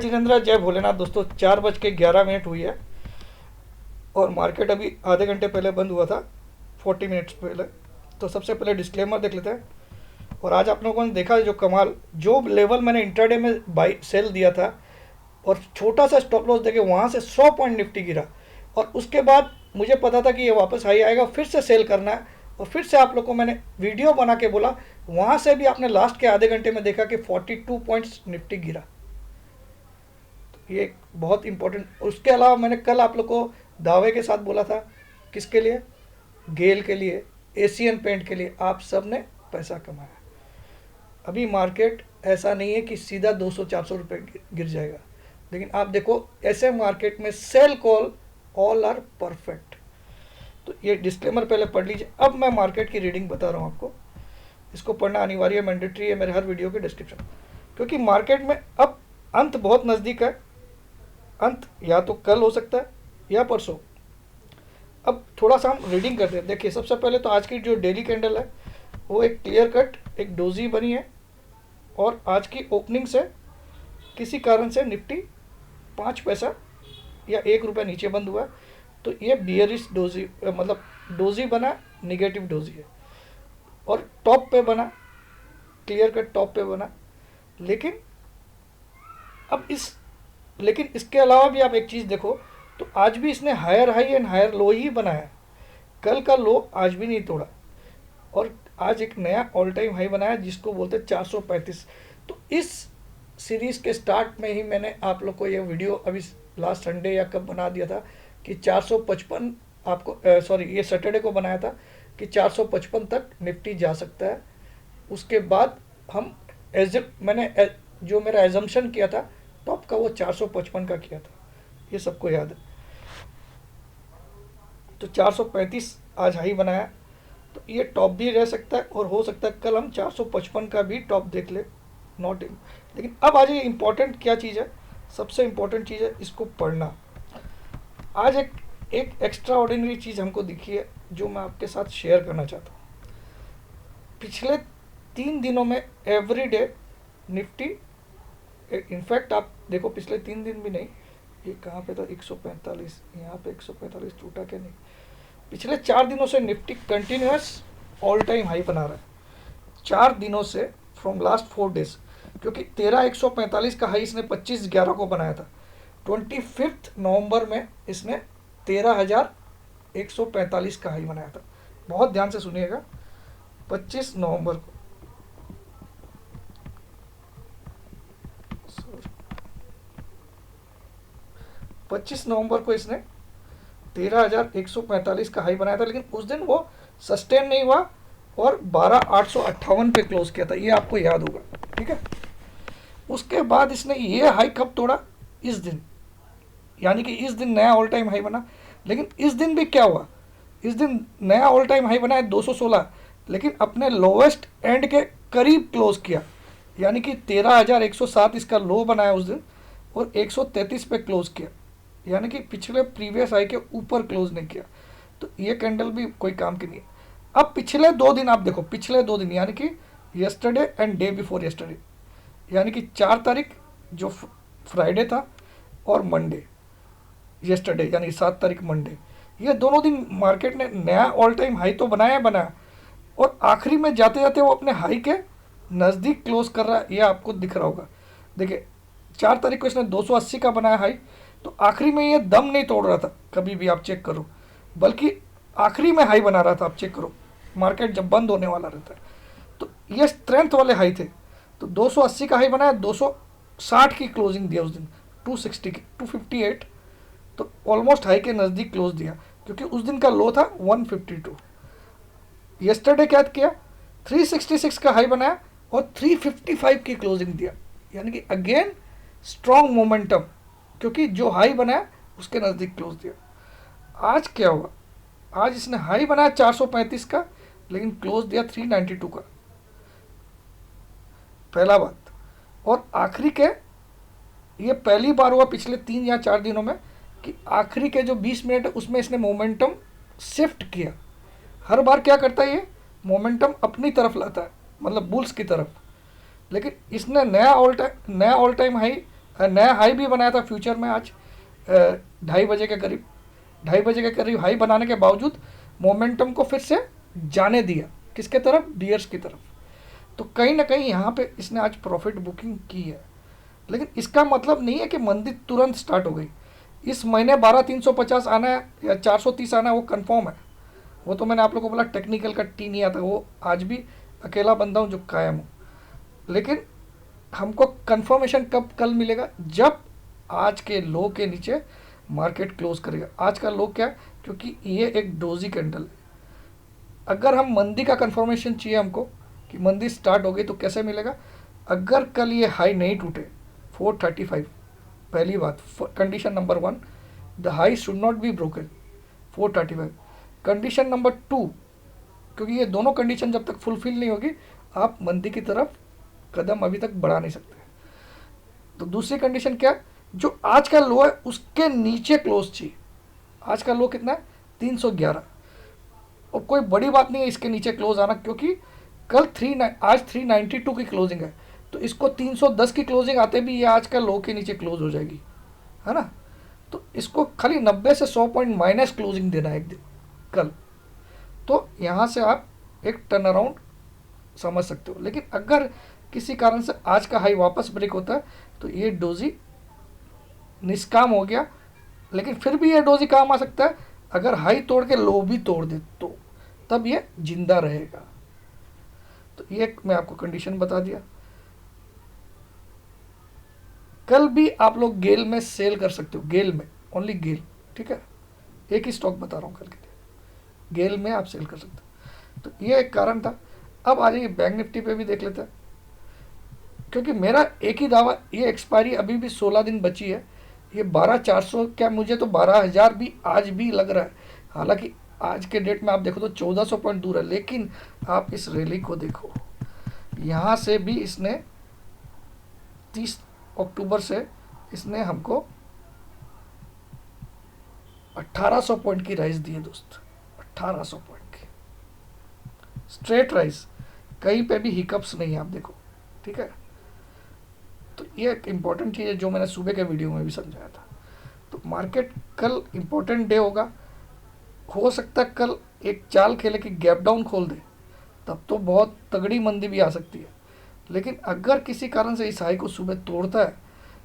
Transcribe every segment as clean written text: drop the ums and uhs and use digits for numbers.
जिनेंद्र, जय भोलेनाथ। दोस्तों 4:11 हुई है और मार्केट अभी आधे घंटे पहले बंद हुआ था, 40 मिनट्स पहले। तो सबसे पहले डिस्क्लेमर देख लेते हैं। और आज आप लोगों ने देखा जो कमाल, जो लेवल मैंने इंट्राडे में बाई सेल दिया था और छोटा सा स्टॉप लॉस देके वहाँ से 100 पॉइंट निफ्टी गिरा, और उसके बाद मुझे पता था कि ये वापस हाई आएगा, फिर से सेल करना है। और फिर से आप लोग को मैंने वीडियो बना के बोला, वहाँ से भी आपने लास्ट के आधे घंटे में देखा कि 42 पॉइंट्स निफ्टी गिरा। ये बहुत इंपॉर्टेंट। उसके अलावा मैंने कल आप लोग को दावे के साथ बोला था, किसके लिए? गेल के लिए, एशियन पेंट के लिए। आप सब ने पैसा कमाया। अभी मार्केट ऐसा नहीं है कि सीधा 200-400 रुपये गिर जाएगा, लेकिन आप देखो ऐसे मार्केट में sell call all are perfect. तो ये डिस्क्लेमर पहले पढ़ लीजिए। अब मैं मार्केट की रीडिंग बता रहा हूँ आपको। इसको पढ़ना अनिवार्य, मैंडेटरी है मेरे हर वीडियो के डिस्क्रिप्शन, क्योंकि मार्केट में अब अंत बहुत नज़दीक है। अंत या तो कल हो सकता है या परसों। अब थोड़ा सा हम रीडिंग करते हैं। देखिए, सबसे पहले तो आज की जो डेली कैंडल है वो एक क्लियर कट एक डोजी बनी है, और आज की ओपनिंग से किसी कारण से निफ्टी 5 पैसा या 1 रुपया नीचे बंद हुआ। तो ये बियरिश डोजी, मतलब डोजी बना, निगेटिव डोजी है, और टॉप पे बना, क्लियर कट टॉप पे बना। लेकिन अब लेकिन इसके अलावा भी आप एक चीज़ देखो, तो आज भी इसने higher high and higher low ही बनाया। कल का लो आज भी नहीं तोड़ा, और आज एक नया ऑल टाइम हाई बनाया जिसको बोलते हैं 435। तो इस सीरीज़ के स्टार्ट में ही मैंने आप लोग को ये वीडियो अभी लास्ट संडे या कब बना दिया था कि 455 आपको, सॉरी, ये सैटरडे को बनाया था कि 455 तक निफ्टी जा सकता है। उसके बाद हम मैंने जो मेरा एजम्पशन किया था टॉप का, वो 455 का किया था, ये सबको याद है। तो 435 आज हाई बनाया, तो ये टॉप भी रह सकता है, और हो सकता है कल हम 455 का भी टॉप देख ले, नॉट इन। लेकिन अब आज ये इंपॉर्टेंट क्या चीज़ है, सबसे इंपॉर्टेंट चीज़ है इसको पढ़ना। आज एक एक्स्ट्रा ऑर्डिनरी चीज़ हमको दिखी है जो मैं आपके साथ शेयर करना चाहता हूँ। पिछले 3 दिनों में एवरी डे निफ्टी, इनफैक्ट आप देखो पिछले 3 दिन भी नहीं, ये कहाँ पे था 145, यहाँ पे 145 टूटा क्या नहीं। पिछले 4 दिनों से Nifty continuous all time high बना रहा है, 4 दिनों से, फ्रॉम लास्ट 4 डेज। क्योंकि 13145 का हाई इसने 25/11 को बनाया था। 25 नवंबर में इसने 13145 का हाई बनाया था। बहुत ध्यान से सुनिएगा, 25 नवंबर को। 25 नवंबर को इसने 13145 का हाई बनाया था, लेकिन उस दिन वो सस्टेन नहीं हुआ और 12858 पे क्लोज किया था, ये आपको याद होगा, ठीक है। उसके बाद इसने ये हाई कब तोड़ा? इस दिन, यानी कि इस दिन नया ऑल टाइम हाई बना। लेकिन इस दिन भी क्या हुआ? इस दिन नया ऑल टाइम हाई बना है 216, लेकिन अपने लोवेस्ट एंड के करीब क्लोज किया, यानी कि 13107 इसका लो बनाया उस दिन, और 133 पे क्लोज किया, यानी कि पिछले प्रीवियस हाई के ऊपर क्लोज नहीं किया। तो ये कैंडल भी कोई काम की नहीं है। अब पिछले 2 दिन आप देखो, पिछले 2 दिन यानी कि yesterday and day before yesterday, यानी कि 4 तारीख जो फ्राइडे था, और मंडे यस्टरडे यानी 7 तारीख मंडे, ये दोनों दिन मार्केट ने नया ऑल टाइम हाई तो बनाया, और आखिरी में जाते जाते वो अपने हाई के नज़दीक क्लोज कर रहा है। ये आपको दिख रहा होगा। देखिए 4 तारीख को इसने 280 का बनाया हाई, तो आखिरी में ये दम नहीं तोड़ रहा था कभी भी, आप चेक करो, बल्कि आखिरी में हाई बना रहा था। आप चेक करो, मार्केट जब बंद होने वाला रहता है तो ये स्ट्रेंथ वाले हाई थे। तो 280 का हाई बनाया, 260 की क्लोजिंग दिया उस दिन, 260 की 258, तो ऑलमोस्ट हाई के नज़दीक क्लोज दिया, क्योंकि उस दिन का लो था 152। यस्टरडे क्या किया? 366 का हाई बनाया और 355 की क्लोजिंग दिया, यानी कि अगेन स्ट्रॉन्ग मोमेंटम, क्योंकि जो हाई बनाया उसके नज़दीक क्लोज दिया। आज क्या हुआ? आज इसने हाई बनाया 435 का, लेकिन क्लोज दिया 392 का, पहला बात। और आखिरी के, ये पहली बार हुआ पिछले 3 या 4 दिनों में कि आखिरी के जो 20 मिनट है उसमें इसने मोमेंटम शिफ्ट किया। हर बार क्या करता है, ये मोमेंटम अपनी तरफ लाता है, मतलब बुल्स की तरफ। लेकिन इसने नया ऑल टाइम हाई नया हाई भी बनाया था फ्यूचर में आज 2:30 बजे के करीब, 2:30 बजे के करीब हाई बनाने के बावजूद मोमेंटम को फिर से जाने दिया, किसके तरफ, बियर्स की तरफ। तो कहीं ना कहीं यहाँ पे इसने आज प्रॉफिट बुकिंग की है, लेकिन इसका मतलब नहीं है कि मंदी तुरंत स्टार्ट हो गई। इस महीने 12,350 आना है या 430 आना है वो कंफर्म है। वो तो मैंने आप लोगों को बोला टेक्निकल का टी नहीं आता, वो आज भी अकेला बंदा हूँ जो कायम हूँ। लेकिन हमको कंफर्मेशन कब कल मिलेगा, जब आज के लो के नीचे मार्केट क्लोज करेगा। आज का लो क्या है, क्योंकि ये एक डोजी कैंडल है। अगर हम मंदी का कंफर्मेशन चाहिए हमको कि मंदी स्टार्ट हो गई तो कैसे मिलेगा, अगर कल ये हाई नहीं टूटे 435, पहली बात condition number 1, the high should not be broken 435। Condition number 2, क्योंकि ये दोनों कंडीशन जब तक फुलफिल नहीं होगी आप मंदी की तरफ कदम अभी तक बढ़ा नहीं सकते। तो दूसरी कंडीशन क्या है, जो आज का लो है उसके नीचे क्लोज चाहिए। आज का लो कितना है, 311। और कोई बड़ी बात नहीं है इसके नीचे क्लोज आना, क्योंकि कल आज 392 की क्लोजिंग है, तो इसको 310 की क्लोजिंग आते भी ये आज का लो के नीचे क्लोज हो जाएगी, है ना। तो इसको खाली 90 से 100 पॉइंट माइनस क्लोजिंग देना है एक दिन कल, तो यहाँ से आप एक टर्न अराउंड समझ सकते हो। लेकिन अगर किसी कारण से आज का हाई वापस ब्रेक होता है तो ये डोजी निष्काम हो गया। लेकिन फिर भी ये डोजी काम आ सकता है, अगर हाई तोड़ के लो भी तोड़ दे तो तब ये जिंदा रहेगा। तो ये मैं आपको कंडीशन बता दिया। कल भी आप लोग गेल में सेल कर सकते हो, गेल में, ओनली गेल, ठीक है। एक ही स्टॉक बता रहा हूँ कल के लिए, गेल में आप सेल कर सकते हो। तो ये एक कारण था। अब आ जाइए बैंक निफ्टी पे भी देख लेते हैं, क्योंकि मेरा एक ही दावा, ये एक्सपायरी अभी भी 16 दिन बची है। ये 12,400 क्या, मुझे तो 12,000 भी आज भी लग रहा है। हालांकि आज के डेट में आप देखो तो 1,400 पॉइंट दूर है, लेकिन आप इस रैली को देखो, यहाँ से भी इसने 30 अक्टूबर से इसने हमको 1,800 पॉइंट की राइज दी है दोस्त, 1,800 पॉइंट की स्ट्रेट राइज, कहीं पे भी हिकअप्स नहीं है, आप देखो, ठीक है। तो ये एक इम्पॉर्टेंट चीज़ है जो मैंने सुबह के वीडियो में भी समझाया था। तो मार्केट कल इम्पोर्टेंट डे होगा, हो सकता है कल एक चाल खेले कि गैप डाउन खोल दे, तब तो बहुत तगड़ी मंदी भी आ सकती है। लेकिन अगर किसी कारण से इस हाई को सुबह तोड़ता है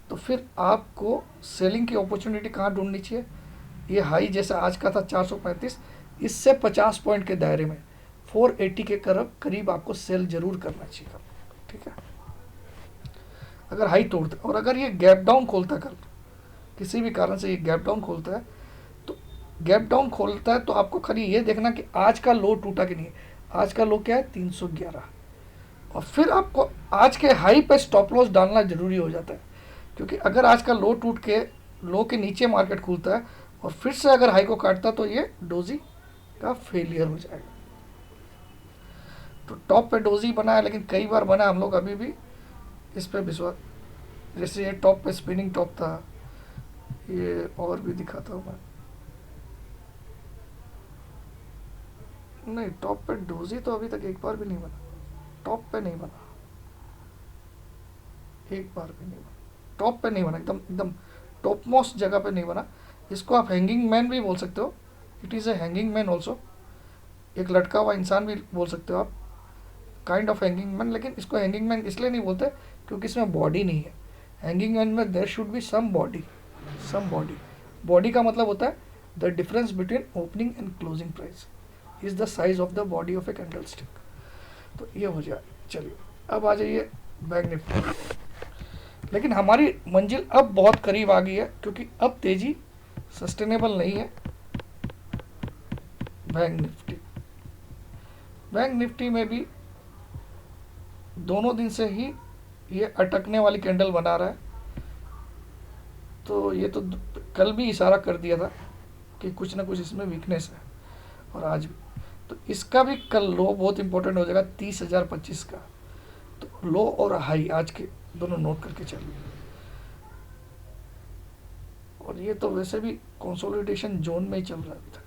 तो फिर आपको सेलिंग की अपॉर्चुनिटी कहाँ ढूंढनी चाहिए, ये हाई जैसा आज का था 435, इससे 50 पॉइंट के दायरे में 480 के करीब आपको सेल जरूर करना चाहिए, ठीक है, अगर हाई तोड़ता है। और अगर ये गैप डाउन खोलता है कल, किसी भी कारण से ये गैप डाउन खोलता है, तो गैप डाउन खोलता है तो आपको खाली ये देखना कि आज का लो टूटा कि नहीं। आज का लो क्या है, 311, और फिर आपको आज के हाई पे स्टॉप लॉस डालना जरूरी हो जाता है, क्योंकि अगर आज का लो टूट के लो के नीचे मार्केट खुलता है और फिर से अगर हाई को काटता तो ये डोजी का फेलियर हो जाएगा। तो टॉप पे डोजी बना है, लेकिन कई बार बना, हम लोग अभी भी इस पे विश्वास, जैसे ये टॉप पे स्पिनिंग टॉप था, ये और भी दिखाता हूँ मैं, नहीं टॉप पे डोजी तो अभी तक एक बार भी नहीं बना, टॉप पे नहीं बना, एक बार भी नहीं बना, टॉप पे नहीं बना, एकदम एकदम टॉप मोस्ट जगह पे नहीं बना। इसको आप हैंगिंग मैन भी बोल सकते हो, it is a hanging man also, एक लटका हुआ इंसान भी बोल सकते हो आप, काइंड ऑफ हैंगिंग मैन। लेकिन इसको हैंगिंग मैन इसलिए नहीं बोलते क्योंकि इसमें बॉडी नहीं है। हैंगिंग मैन में there should be some body, some body. Body का मतलब होता है the difference between opening and closing price is the size of the body of a candlestick. तो ये हो जाए। चलिए अब आ जाइए बैंक निफ्टी। लेकिन हमारी मंजिल अब बहुत करीब आ गई है, क्योंकि अब तेजी सस्टेनेबल नहीं है। बैंक निफ्टी में भी दोनों दिन से ही ये अटकने वाली कैंडल बना रहा है। तो ये तो कल भी इशारा कर दिया था कि कुछ ना कुछ इसमें वीकनेस है, और आज भी। तो इसका भी कल लो बहुत इंपॉर्टेंट हो जाएगा 30,025 का। तो लो और हाई आज के दोनों नोट करके चलिए। और ये तो वैसे भी कंसोलिडेशन जोन में ही चल रहा है अभी तक।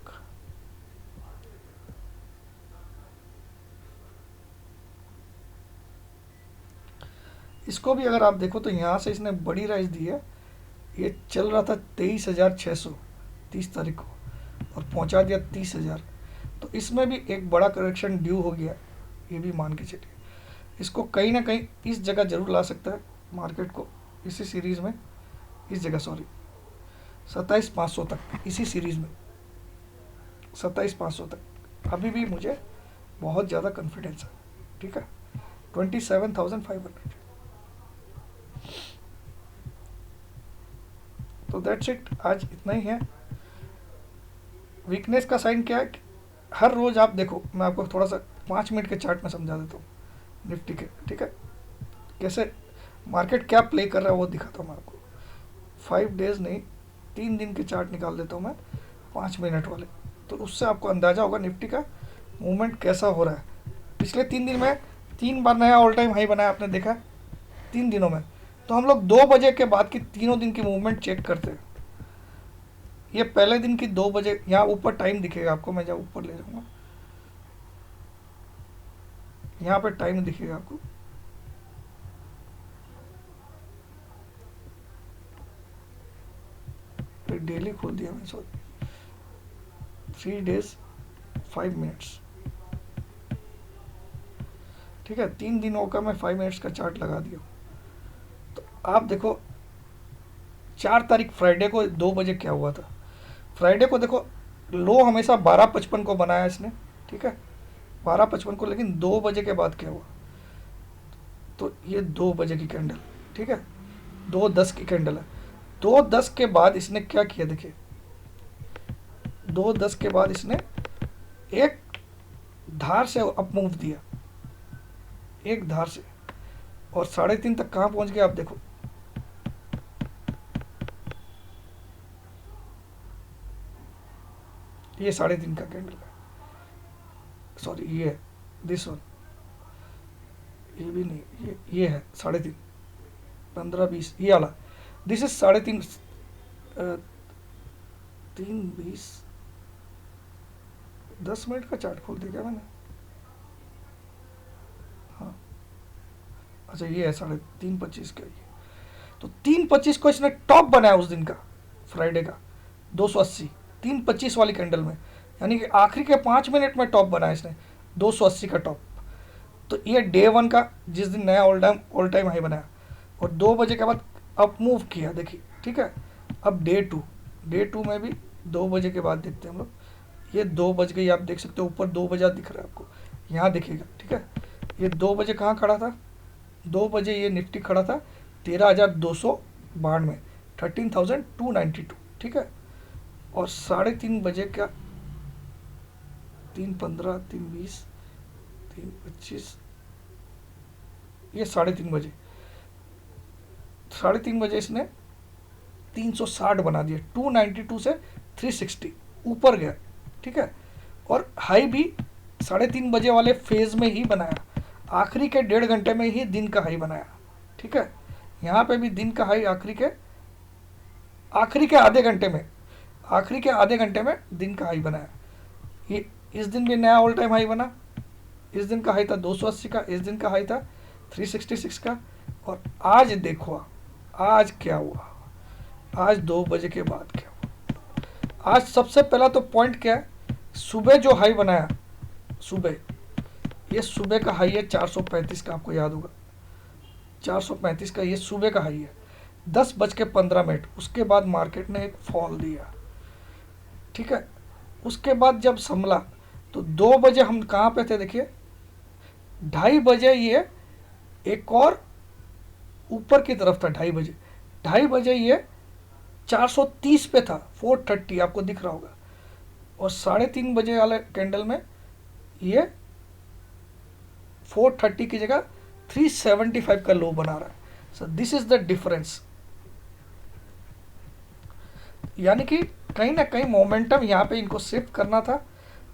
इसको भी अगर आप देखो तो यहाँ से इसने बड़ी राइज दी है, ये चल रहा था 23,600 30 तारीख को और पहुँचा दिया 30,000, तो इसमें भी एक बड़ा करेक्शन ड्यू हो गया, ये भी मान के चलिए। इसको कहीं ना कहीं इस जगह जरूर ला सकता है मार्केट को, इसी सीरीज़ में, इस जगह सॉरी 27,500 तक, इसी सीरीज़ में 27,500 तक अभी भी मुझे बहुत ज़्यादा कॉन्फिडेंस है। ठीक है, 27,500। तो दैट्स इट, आज इतना ही है। वीकनेस का साइन क्या है कि हर रोज़ आप देखो, मैं आपको थोड़ा सा 5 मिनट के चार्ट में समझा देता हूँ निफ्टी के। ठीक है, कैसे मार्केट क्या प्ले कर रहा है वो दिखाता हूँ मैं आपको। 5 डेज नहीं, 3 दिन के चार्ट निकाल देता हूँ मैं, 5 मिनट वाले, तो उससे आपको अंदाज़ा होगा निफ्टी का मूवमेंट कैसा हो रहा है। पिछले 3 दिन में 3 बार नया ऑल टाइम हाई बनाया, आपने देखा 3 दिनों में। तो हम लोग 2 बजे के बाद की तीनों दिन की मूवमेंट चेक करते हैं। ये पहले दिन की 2 बजे, यहाँ ऊपर टाइम दिखेगा आपको, मैं जब ऊपर ले जाऊँगा यहाँ पे टाइम दिखेगा आपको, फिर डेली खोल दिया मैं, सॉरी 3 डेज 5 मिनट्स। ठीक है, 3 दिनों का मैं 5 मिनट्स का चार्ट लगा दिया। तो आप देखो 4 तारीख फ्राइडे को 2 बजे क्या हुआ था। फ्राइडे को देखो लो हमेशा 12:55 को बनाया इसने। ठीक है, 12:55 को, लेकिन 2 बजे के बाद क्या हुआ, तो ये 2 बजे की कैंडल, ठीक है, 2:10 की कैंडल है। 2:10 के बाद इसने क्या किया, देखिए 2:10 के बाद इसने एक धार से अप मूव दिया, एक धार से, और 3:30 तक कहाँ पहुंच गया आप देखो। ये 3:30 का कैंडल है, सॉरी ये दिस वन, ये भी नहीं, ये है 3:30, 15-20 ये वाला, दिस इज 3:30, 3:20, 10 मिनट का चार्ट खोल दिया क्या मैंने, हाँ अच्छा ये है 3:25 का ये। तो 3:25 को इसने टॉप बनाया उस दिन का, फ्राइडे का 280, 3:25 वाली कैंडल में, यानी कि आखिरी के 5 मिनट में टॉप बनाया इसने 280 का टॉप। तो ये डे 1 का, जिस दिन नया ऑल टाइम हाई बनाया, और 2 बजे के बाद अप मूव किया, देखिए। ठीक है, अब डे टू में भी 2 बजे के बाद देखते हैं हम लोग। ये 2 बज गई, आप देख सकते हो ऊपर 2 बजा दिख रहा है आपको, यहाँ दिखेगा। ठीक है, ये 2 बजे कहाँ खड़ा था, 2 बजे ये निफ्टी खड़ा था 13,292, 13,292। ठीक है, और 3:30 बजे क्या, 3:15, 3:20, 3:25, ये 3:30 बजे, 3:30 बजे इसने 360 बना दिया, 292 से 360 ऊपर गया। ठीक है, और हाई भी 3:30 बजे वाले फेज में ही बनाया, आखिरी के 1.5 घंटे में ही दिन का हाई बनाया। ठीक है, यहाँ पे भी दिन का हाई आखिरी के आधे घंटे में, दिन का हाई बनाया। ये इस दिन भी नया ऑल टाइम हाई बना, इस दिन का हाई था 280 का, इस दिन का हाई था 366 का। और आज देखो आज क्या हुआ, आज 2 बजे के बाद क्या हुआ। आज सबसे पहला तो पॉइंट क्या है, सुबह जो हाई बनाया, ये सुबह का हाई है 435 का, आपको याद होगा 435 का ये सुबह का हाई है, 10:15। उसके बाद मार्केट ने एक फॉल दिया। ठीक है, उसके बाद जब संभला तो 2 बजे हम कहाँ पे थे, देखिए 2:30 बजे ये एक और ऊपर की तरफ था, 2:30 बजे ये 430 पे था, 430 आपको दिख रहा होगा, और 3:30 बजे वाले कैंडल में ये 430 की जगह 375 का लो बना रहा है। So this is the difference, यानी कि कहीं ना कहीं मोमेंटम यहाँ पे इनको शिफ्ट करना था।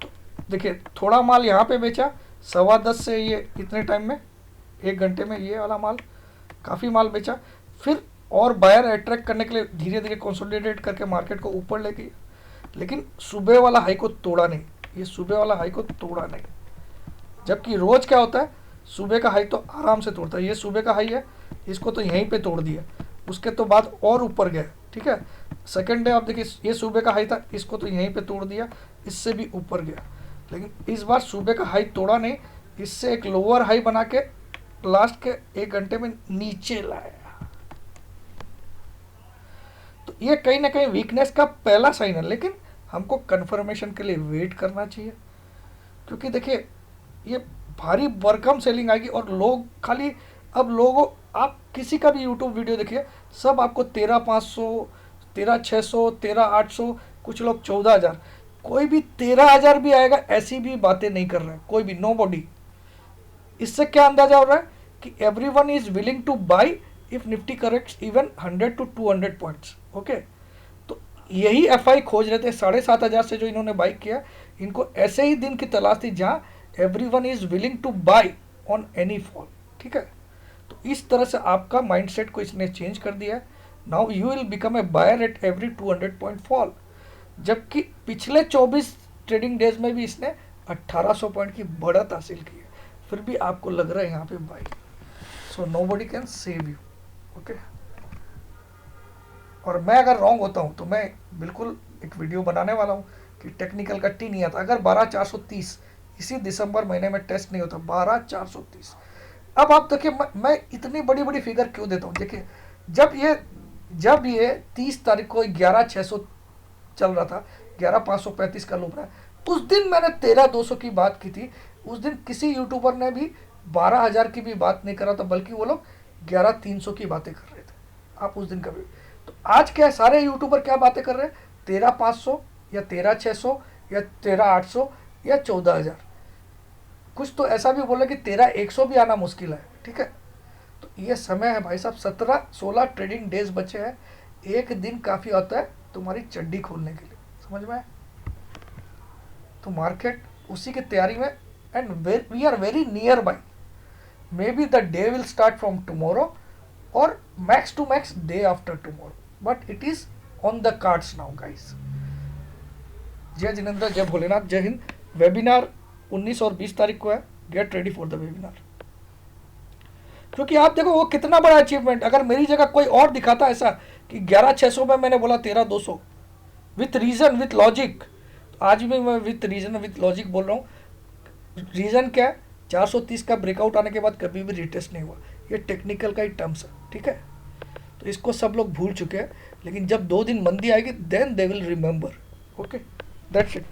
तो देखिए थोड़ा माल यहाँ पे बेचा 10:15 से ये इतने टाइम में, 1 घंटे में ये वाला माल, काफ़ी माल बेचा। फिर और बायर अट्रैक्ट करने के लिए धीरे धीरे कंसोलिडेट करके मार्केट को ऊपर ले गई, लेकिन सुबह वाला हाई को तोड़ा नहीं, ये सुबह वाला हाई को तोड़ा नहीं। जबकि रोज़ क्या होता है, सुबह का हाई तो आराम से तोड़ता है, ये सुबह का हाई है, इसको तो यहीं पे तोड़ दिया, उसके तो बाद और ऊपर गया, ठीक है। सेकेंड डे आप देखिए ये सुबह का हाई था, इसको तो यहीं पे तोड़ दिया, इससे भी ऊपर गया, लेकिन इस बार सुबह का हाई तोड़ा नहीं, इससे एक लोअर हाई बना के लास्ट के 1 घंटे में नीचे लाया। तो ये कहीं ना कहीं वीकनेस का पहला साइन है, लेकिन हमको कंफर्मेशन के लिए वेट करना चाहिए, क्योंकि देखिए ये भारी भरकम सेलिंग आएगी और लोग खाली, अब लोगों, आप किसी का भी यूट्यूब वीडियो देखिए, सब आपको 13,500, 13,600, 13,800, कुछ लोग 14,000, कोई भी 13,000 भी आएगा ऐसी भी बातें नहीं कर रहा है कोई भी, नो बॉडी। इससे क्या अंदाजा हो रहा है कि everyone is willing two by if Nifty corrects even 100 to 200 points, okay. तो यही एफआई खोज रहे थे, 7,500 से जो इन्होंने बाई किया, इनको ऐसे ही दिन की तलाश थी जहां everyone is willing two by on any fall, ठीक है। तो इस तरह से आपका माइंडसेट को इसने चेंज कर दिया है। Now you will become a buyer at every 200 point fall, जबकि पिछले 24 ट्रेडिंग डेज में भी इसने 1800 पॉइंट की बढ़त हासिल की है, फिर भी आपको लग रहा है यहाँ पे by. So nobody can save you, okay. और मैं अगर रॉन्ग होता हूँ तो मैं बिल्कुल एक वीडियो बनाने वाला हूँ कि टेक्निकल का टी नहीं आता। अगर 12,430 इसी दिसंबर महीने में टेस्ट नहीं होता, 12,430, अब आप देखिए मैं इतनी बड़ी बड़ी फिगर क्यों देता हूँ। देखिए जब ये 30 तारीख को 11,600 चल रहा था, 11,535 का लूप रहा है, उस दिन मैंने 13,200 की बात की थी। उस दिन किसी यूट्यूबर ने भी 12,000 की भी बात नहीं करा था, बल्कि वो लोग 11,300 की बातें कर रहे थे। आप उस दिन कभी, तो आज क्या है, सारे यूट्यूबर क्या बातें कर रहे हैं, 13,500 या 13,600 या 13,800 या 14,000। कुछ तो ऐसा भी बोला कि 13,100 भी आना मुश्किल है, ठीक है। तो ये समय है भाई साहब, 17-16 ट्रेडिंग डेज बचे हैं, एक दिन काफ़ी होता है तुम्हारी चड्डी खोलने के लिए, समझ में आए। तो मार्केट उसी की तैयारी में, and we are very nearby, maybe the day will start from tomorrow और max to max day after tomorrow, but it is on the cards now guys. जय जिनेंद्र, जय भोलेनाथ, जय हिंद। वेबिनार 19 और 20 तारीख को है, get ready for the webinar. क्योंकि आप देखो वो कितना बड़ा अचीवमेंट, अगर मेरी जगह कोई और दिखाता ऐसा कि 11,600 में मैंने बोला 13,200 विथ रीजन विथ लॉजिक, आज भी मैं विथ रीजन विथ लॉजिक बोल रहा हूँ। रीजन क्या है, 430 का ब्रेकआउट आने के बाद कभी भी रिटेस्ट नहीं हुआ, ये टेक्निकल का ही टर्म्स है, ठीक है। तो इसको सब लोग भूल चुके हैं, लेकिन जब 2 दिन मंदी आएगी then they will remember, okay, that's it.